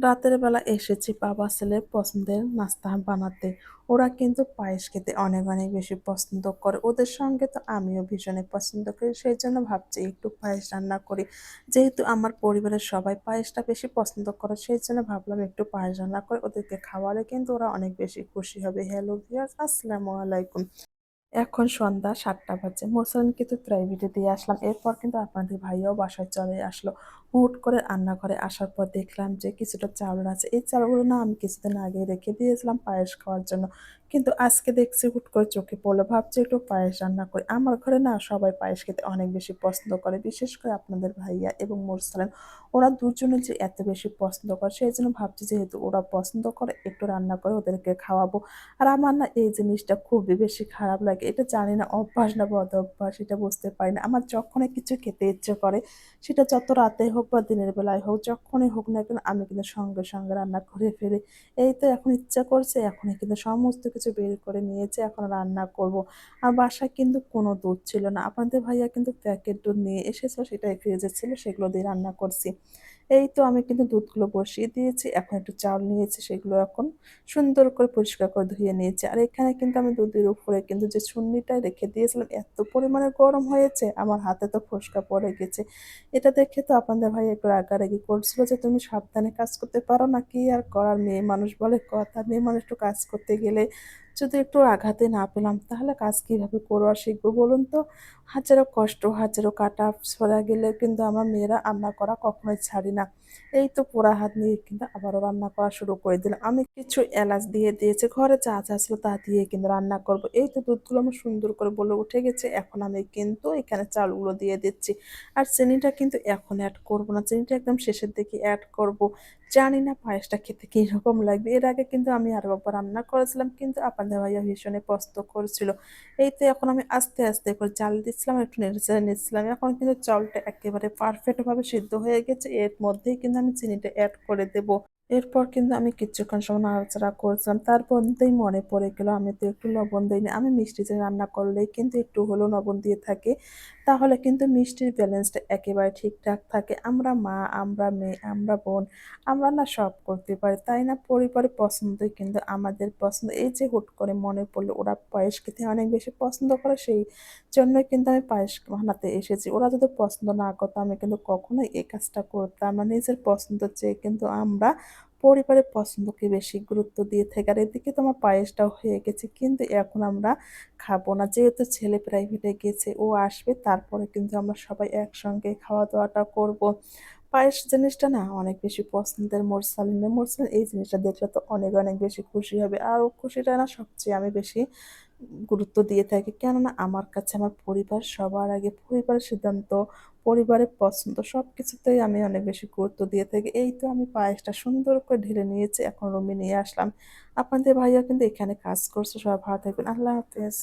রাতের বেলা এসেছি বাবা ছেলের পছন্দের নাস্তা বানাতে। ওরা কিন্তু পায়েস খেতে অনেক, অনেক বেশি পছন্দ করে। ওদের সঙ্গে তো আমিও ভীষণই পছন্দ করি। সেইজন্য ভাবছি একটু পায়েস রান্না করি। যেহেতু আমার পরিবারের সবাই পায়েসটা বেশি পছন্দ করে, সেইজন্য ভাবলাম একটু পায়েস রান্না করে ওদেরকে খাওয়ালে কিন্তু ওরা অনেক বেশি খুশি হবে। হ্যালো ভিউয়ার্স, আসসালামু আলাইকুম। এখন সন্ধ্যা ৭টা বাজে। মোরসালিন কিন্তু প্রাইভেটে দিয়ে আসলাম। এরপর কিন্তু আপনাদের ভাইয়াও বাসায় চলে আসলো। হুট করে রান্নাঘরে আসার পর দেখলাম যে কিছুটা চাউল আছে। এই চাউলগুলো না আমি কিছুদিন আগেই রেখে দিয়েছিলাম পায়েস খাওয়ার জন্য। কিন্তু আজকে দেখছি হুট করে চোখে পড়লো। ভাবছি একটু পায়েস রান্না করি। আমার ঘরে না সবাই পায়েস খেতে অনেক বেশি পছন্দ করে। বিশেষ করে আপনাদের ভাইয়া এবং মোরসালিন। ওরা দুজনে যে এত বেশি পছন্দ করে সেজন্য ভাবছি যেহেতু ওরা পছন্দ করে একটু রান্না করে ওদেরকে খাওয়াবো। আর আমার না এই জিনিসটা খুবই বেশি খারাপ লাগে। এটা জানি না অভ্যাস না বদঅভ্যাস এটা বুঝতে পারি না। আমার যখনই কিছু খেতে ইচ্ছে করে সেটা যত রাতে হোক বা দিনের বেলায় হোক যখনই হোক না কেন আমি কিন্তু সঙ্গে, সঙ্গে রান্না করে ফেলি। এই তো এখন ইচ্ছা করছে এখনই কিন্তু সমস্ত কিছু বের করে নিয়েছি এখন রান্না করব। আর বাসায় কিন্তু কোনো দুধ ছিল না। আপনাদের ভাইয়া কিন্তু প্যাকেট দুধ নিয়ে এসেছিল সেটাই ফ্রিজে ছিল সেগুলো দিয়ে রান্না করছি। এই তো আমি কিন্তু দুধগুলো বসিয়ে দিয়েছি। এখন একটু চাউল নিয়েছি সেগুলো এখন সুন্দর করে পরিষ্কার করে ধুয়ে নিয়েছি। আর এখানে কিন্তু আমি দুধের উপরে কিন্তু যে ছুন্নিটা রেখে দিয়েছিলাম এত পরিমাণে গরম হয়েছে আমার হাতে তো ফোস্কা পড়ে গেছে। এটা দেখে তো আপনাদের ভাই একটু রাগারাগি করছিল যে, "তুমি সাবধানে কাজ করতে পারো না, কি আর করার মেয়ে মানুষ বলে কথা। মেয়ে মানুষ একটু কাজ করতে গেলে যদি একটু আঘাতে না পেলাম তাহলে কাজ কিভাবে করবো আর শিখবো বলুন তো?" হাজারো কষ্ট, হাজারো কাটা ছোঁড়া গেলেও কিন্তু আমার মেয়েরা রান্না করা কখনোই ছাড়ি না। এই তো পোড়া হাত নিয়ে কিন্তু আবারও রান্না করা শুরু করে দিলাম। আমি কিছু এলাচ দিয়ে দিয়েছি। ঘরে যা, যা ছিল তা দিয়ে কিন্তু রান্না করব। এই তো দুধগুলো আমার সুন্দর করে বলক উঠে গেছে। এখন আমি কিন্তু এখানে চালগুলো দিয়ে দিচ্ছি। আর চিনিটা কিন্তু এখন এড করব না। চিনিটা একদম শেষের দিকে এড করব। জানি না পায়েসটা খেতে কিরকম লাগবে। এর আগে কিন্তু আমি আরো একবার রান্না করেছিলাম কিন্তু আপনাদের ভাইয়া ভীষণই পছন্দ করেছিল। এই তো এখন আমি আস্তে, আস্তে করে চাল দিচ্ছিলাম, একটু নেড়েচেড়ে নিচ্ছিলাম। এখন কিন্তু চাউলটা একেবারে পারফেক্ট ভাবে সিদ্ধ হয়ে গেছে। এর মধ্যেই কিন্তু আমি চিনিটা এড করে দেব। এরপর কিন্তু আমি কিছুক্ষণ সময় নাড়াচাড়া করছিলাম। তার মধ্যেই মনে পড়ে গেল আমি তো একটু লবণ দেইনি। আমি মিষ্টি যে রান্না করলেই কিন্তু একটু হলেও লবণ দিয়ে থাকি। তাহলে কিন্তু মিষ্টির ব্যালেন্সটা একেবারে ঠিকঠাক থাকে। আমরা মা, আমরা মেয়ে, আমরা বোন, আমরা না সব করতে পারি। তাই না? পরিবারের পছন্দই কিন্তু আমাদের পছন্দ। এই যে হুট করে মনে পড়লো ওরা পায়েস খেতে অনেক বেশি পছন্দ করে সেই জন্যই কিন্তু আমি পায়েস বানাতে এসেছি। ওরা যদি পছন্দ না করতো আমি কিন্তু কখনোই এই কাজটা করতাম না। নিজের পছন্দের চেয়ে কিন্তু আমরা পরিবারের পছন্দকে বেশি গুরুত্ব দিয়ে থাকি। আর এদিকে তো আমার পায়েসটাও হয়ে গেছে। কিন্তু এখন আমরা খাবো না। যেহেতু ছেলে প্রাইভেটে গেছে, ও আসবে তারপরে কিন্তু আমরা সবাই একসঙ্গে খাওয়া-দাওয়াটা করব। পায়েস জিনিসটা না অনেক বেশি পছন্দের মোরসালিনের। মোরসালিন এই জিনিসটা দেখলে তো অনেক, অনেক বেশি খুশি হবে। আর ও খুশিটা না সবচেয়ে আমি বেশি গুরুত্ব দিয়ে থাকি। কেননা আমার কাছে আমার পরিবার সবার আগে। পরিবারের সিদ্ধান্ত, পরিবারের পছন্দ সবকিছুতেই আমি অনেক বেশি গুরুত্ব দিয়ে থাকি। এই তো আমি পায়েসটা সুন্দর করে ঢেলে নিয়েছি। এখন রুমে নিয়ে আসলাম। আপনাদের ভাইয়া কিন্তু এখানে কাজ করছে। সবাই ভালো থাকবেন। আল্লাহ হাফেজ।